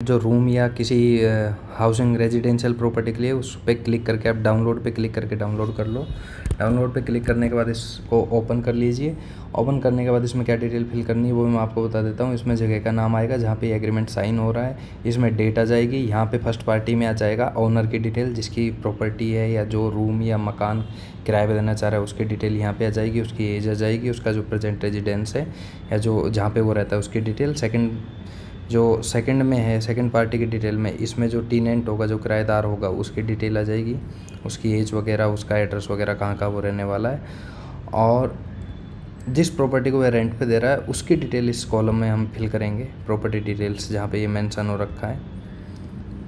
जो रूम या किसी हाउसिंग रेजिडेंशियल प्रॉपर्टी के लिए उस पर क्लिक करके आप डाउनलोड पे क्लिक करके डाउनलोड कर लो। डाउनलोड पे क्लिक करने के बाद इसको ओपन कर लीजिए। ओपन करने के बाद इसमें क्या डिटेल फिल करनी है वो मैं आपको बता देता हूँ। इसमें जगह का नाम आएगा जहाँ पे एग्रीमेंट साइन हो रहा है, इसमें डेट आ जाएगी, यहाँ पे फर्स्ट पार्टी में आ जाएगा ओनर की डिटेल, जिसकी प्रॉपर्टी है या जो रूम या मकान किराए पर देना चाह रहा है उसकी डिटेल यहाँ पे आ जाएगी, उसकी एज आ जाएगी, उसका जो प्रेजेंट रेजिडेंस है या जो जहाँ पे वो रहता है उसकी डिटेल। सेकंड में है सेकंड पार्टी की डिटेल में, इसमें जो टेनेंट होगा, जो किराएदार होगा, उसकी डिटेल आ जाएगी, उसकी एज वगैरह, उसका एड्रेस वगैरह, कहाँ का वो रहने वाला है, और जिस प्रॉपर्टी को वह रेंट पे दे रहा है उसकी डिटेल इस कॉलम में हम फिल करेंगे, प्रॉपर्टी डिटेल्स जहाँ पे ये मेंशन हो रखा है।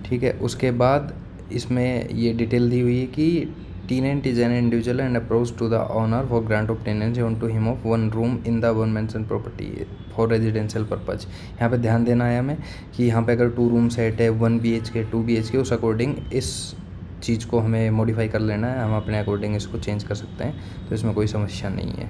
ठीक है, उसके बाद इसमें ये डिटेल दी हुई है कि tenant is an individual and approach to the owner for grant of tenancy onto him of one room in the one mentioned property for residential purpose। यहाँ पे ध्यान देना है हमें कि यहाँ पे अगर 2 रूम सेट है, 1 BHK 2 BHK, उस अकॉर्डिंग इस चीज़ को हमें मॉडिफाई कर लेना है, हम अपने अकॉर्डिंग इसको चेंज कर सकते हैं, तो इसमें कोई समस्या नहीं है।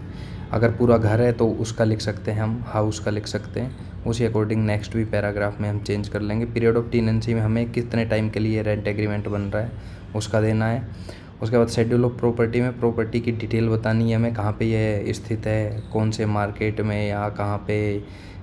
अगर पूरा घर है तो उसका लिख सकते हैं हम, हाउस का लिख सकते हैं, उसी अकॉर्डिंग नेक्स्ट भी पैराग्राफ में हम चेंज कर लेंगे। पीरियड ऑफ टेनेंसी में हमें कितने टाइम के लिए रेंट एग्रीमेंट बन रहा है उसका देना है। उसके बाद शेड्यूल ऑफ प्रॉपर्टी में प्रॉपर्टी की डिटेल बतानी है हमें, कहाँ पे ये स्थित है, कौन से मार्केट में या कहाँ पे,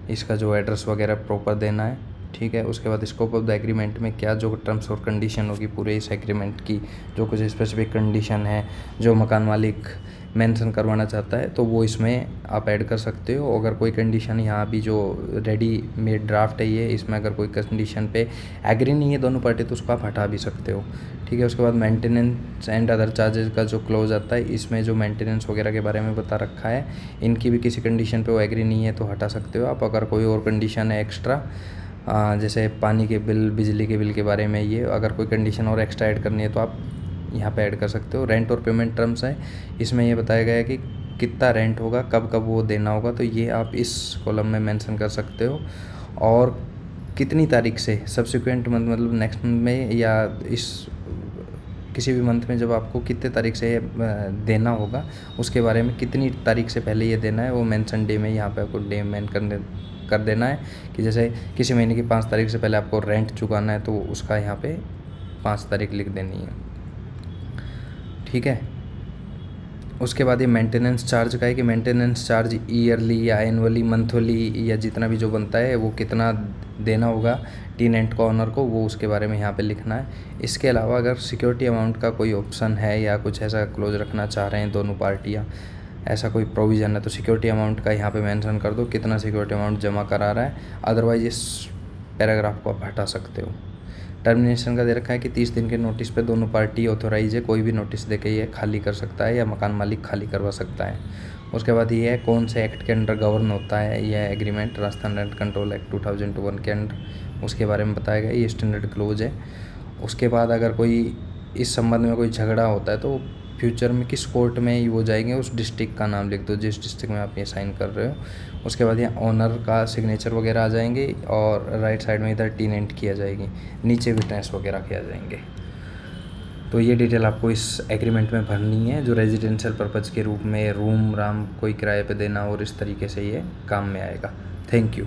इसका जो एड्रेस वगैरह प्रॉपर देना है। ठीक है, उसके बाद स्कोप ऑफ द एग्रीमेंट में क्या जो टर्म्स और कंडीशन होगी पूरे इस एग्रीमेंट की, जो कुछ स्पेसिफिक कंडीशन है जो मकान मालिक मेंशन करवाना चाहता है तो वो इसमें आप ऐड कर सकते हो। अगर कोई कंडीशन यहाँ भी जो रेडी मेड ड्राफ्ट है ये, इसमें अगर कोई कंडीशन पे एग्री नहीं है दोनों पार्टी तो उसको आप हटा भी सकते हो। ठीक है, उसके बाद मेंटेनेंस एंड अदर चार्जेस का जो क्लोज आता है, इसमें जो मेंटेनेंस वगैरह के बारे में बता रखा है, इनकी भी किसी कंडीशन पे वो एग्री नहीं है तो हटा सकते हो आप। अगर कोई और कंडीशन है एक्स्ट्रा, जैसे पानी के बिल, बिजली के बिल के बारे में, ये अगर कोई कंडीशन और एक्स्ट्रा ऐड करनी है तो आप यहाँ पे ऐड कर सकते हो। रेंट और पेमेंट टर्म्स है, इसमें ये बताया गया है कि कितना रेंट होगा, कब कब वो देना होगा, तो ये आप इस कॉलम में मेंशन कर सकते हो। और कितनी तारीख से, सब्सिक्वेंट मंथ मतलब नेक्स्ट मंथ में या इस किसी भी मंथ में जब आपको कितने तारीख से देना होगा उसके बारे में, कितनी तारीख से पहले ये देना है वो मेंशन डे में यहाँ पे आपको डे मेन कर देना है कि जैसे किसी महीने की 5 तारीख से पहले आपको रेंट चुकाना है तो उसका यहाँ पे 5 तारीख लिख देनी है। ठीक है, उसके बाद ये मेंटेनेंस चार्ज का है कि मेंटेनेंस चार्ज ईयरली या एनुअली, मंथली या जितना भी जो बनता है वो कितना देना होगा टेनेंट को, ऑनर को, वो उसके बारे में यहाँ पे लिखना है। इसके अलावा अगर सिक्योरिटी अमाउंट का कोई ऑप्शन है या कुछ ऐसा क्लोज रखना चाह रहे हैं दोनों पार्टियाँ, ऐसा कोई प्रोविज़न है तो सिक्योरिटी अमाउंट का यहाँ पे मेंशन कर दो कितना सिक्योरिटी अमाउंट जमा करा रहा है, अदरवाइज इस पैराग्राफ को आप हटा सकते हो। टर्मिनेशन का दे रखा है कि 30 दिन के नोटिस पे दोनों पार्टी ऑथोराइज है, कोई भी नोटिस देके ये खाली कर सकता है या मकान मालिक खाली करवा सकता है। उसके बाद ये है कौन से एक्ट के अंडर गवर्न होता है यह agreement, Rajasthan rent control act 2001 के अंडर, उसके बारे में बताया गया, ये स्टैंडर्ड क्लोज है। उसके बाद अगर कोई इस संबंध में कोई झगड़ा होता है तो फ्यूचर में किस कोर्ट में वो जाएंगे, उस डिस्ट्रिक्ट का नाम लिख दो जिस डिस्ट्रिक्ट में आप ये साइन कर रहे हो। उसके बाद यहाँ ऑनर का सिग्नेचर वगैरह आ जाएंगे और राइट साइड में इधर टेनेंट किया जाएगी, नीचे विटनेस वगैरह किया जाएंगे। तो ये डिटेल आपको इस एग्रीमेंट में भरनी है जो रेजिडेंशियल पर्पज़ के रूप में रूम राम कोई किराए पे देना और इस तरीके से ये काम में आएगा। Thank you.